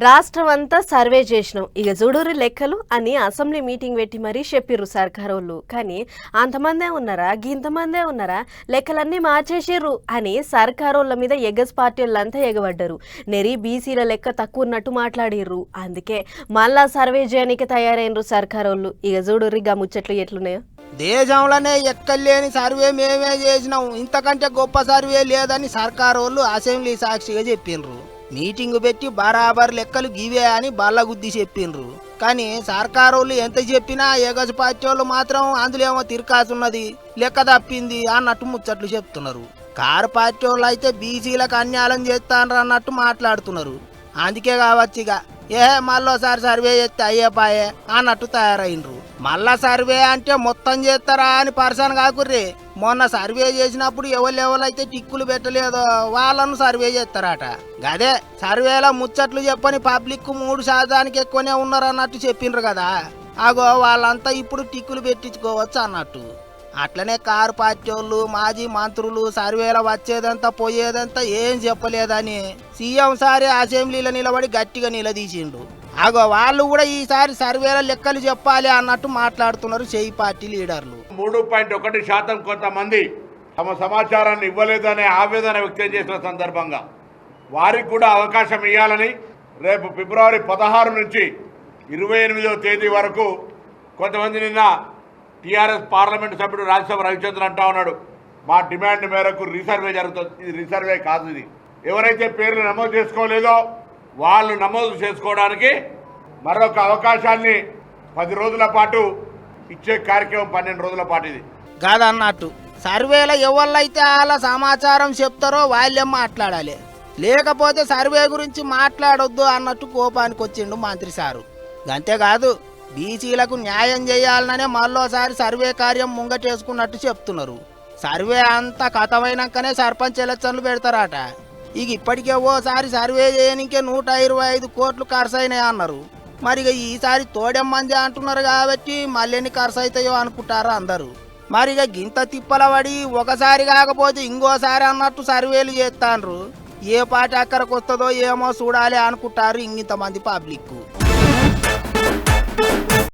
రాష్ట్రం అంతా సర్వే చేసినాం ఇక చూడురి లెక్కలు అని అసెంబ్లీ మీటింగ్ పెట్టి మరీ చెప్పిర్రు సర్కారోళ్ళు. కానీ అంతమందే ఉన్నారా గింతమందే ఉన్నారా లెక్కలన్నీ మార్చేసిర్రు అని సర్కారోళ్ళ మీద ఎగస్ పార్టీ వాళ్ళంతా ఎగబడ్డరు. నెరి బీసీల లెక్క తక్కువ ఉన్నట్టు మాట్లాడిర్రు. అందుకే మళ్ళా సర్వే చేయడానికి తయారైనరు సర్కారోళ్ళు. ఇక చూడుర్రి గా ముచ్చట్లు ఎట్లున్నాయో. దేశంలోనే ఎక్కలేని సర్వే మేమే చేసినాం, ఇంతకంటే గొప్ప సర్వే లేదని సర్కారోళ్ళు అసెంబ్లీ సాక్షిగా చెప్పిండ్రు. మీటింగ్ పెట్టి బరాబర్ లెక్కలు గివే అని బల్లగుద్ది చెప్పిండ్రు. కానీ సర్కారోళ్ళు ఎంత చెప్పినా ఎగసి పార్టీ వాళ్ళు మాత్రం అందులో ఏమో తిరకాసున్నది, లెక్క తప్పింది అన్నట్టు ముచ్చట్లు చెప్తున్నారు. కారు పార్టీ వాళ్ళు అయితే బీసీలకు అన్యాయం చేస్తాన్రు అన్నట్టు మాట్లాడుతున్నారు. అందుకే కావచ్చు ఇక మళ్ళోసారి సర్వే చేస్తే అయ్యేపాయే అన్నట్టు తయారైనరు. మళ్ళా సర్వే అంటే మొత్తం చేస్తారా అని పర్సన్ కాకుర్రి. మొన్న సర్వే చేసినప్పుడు ఎవరైతే టిక్కులు పెట్టలేదో వాళ్ళను సర్వే చేస్తారట. గదే సర్వేలో ముచ్చట్లు చెప్పని పబ్లిక్ 3% ఎక్కువనే ఉన్నారు అన్నట్టు చెప్పిండ్రు కదా. అగో వాళ్ళంతా ఇప్పుడు టిక్కులు పెట్టించుకోవచ్చు అన్నట్టు. అట్లనే కారు పార్టీ వాళ్ళు మాజీ మంత్రులు సర్వేలో వచ్చేదంతా పోయేదంతా ఏం చెప్పలేదని సీఎం సారి అసెంబ్లీలో నిలబడి గట్టిగా నిలదీసిండు. అగో వాళ్ళు కూడా ఈసారి సర్వేల లెక్కలు చెప్పాలి అన్నట్టు మాట్లాడుతున్నారు చేయి పార్టీ లీడర్లు. 3.1% కొంతమంది తమ సమాచారాన్ని ఇవ్వలేదనే ఆవేదన వ్యక్తం చేసిన సందర్భంగా వారికి కూడా అవకాశం ఇవ్వాలని రేపు ఫిబ్రవరి 16 నుంచి 28వ తేదీ వరకు కొంతమంది నిన్న టీఆర్ఎస్ పార్లమెంటు సభ్యుడు రాజ్యసభ రవిచంద్ర అంటా ఉన్నాడు, మా డిమాండ్ మేరకు రీసర్వే జరుగుతుంది. ఇది రీసర్వే కాదు. ఇది ఎవరైతే పేర్లు నమోదు చేసుకోలేదో వాళ్ళు నమోదు చేసుకోవడానికి మరొక అవకాశాన్ని 10 రోజుల పాటు ఇచ్చే కార్యక్రమం 12 రోజుల పాటు ఇది కాదన్నట్టు. సర్వేలో ఎవళ్ళైతే వాళ్ళ సమాచారం చెప్తారో వాళ్ళే మాట్లాడాలి, లేకపోతే సర్వే గురించి మాట్లాడొద్దు అన్నట్టు కోపానికి వచ్చిండు మంత్రి సారు. అంతేకాదు బీసీలకు న్యాయం చేయాలనే మళ్ళోసారి సర్వే కార్యం ముంగటేసుకున్నట్టు చెప్తున్నారు. సర్వే అంతా కథమైనాకనే సర్పంచ్ ఎలక్షన్లు పెడతారట. ఇక ఇప్పటికే ఓసారి సర్వే చేయనికే 125 కోట్లు ఖర్చు అయినాయి అన్నారు. మరి ఇక ఈసారి తోడెమ్మంది అంటున్నారు కాబట్టి మళ్ళీ ఎన్ని ఖర్చు అవుతాయో అనుకుంటారు అందరూ. మరి ఇక గింత తిప్పల పడి ఒకసారి కాకపోతే ఇంకోసారి అన్నట్టు సర్వేలు చేస్తాండ్రు. ఏ పార్టీ అక్కడికి వస్తుందో ఏమో చూడాలి అనుకుంటారు ఇంతమంది పబ్లిక్.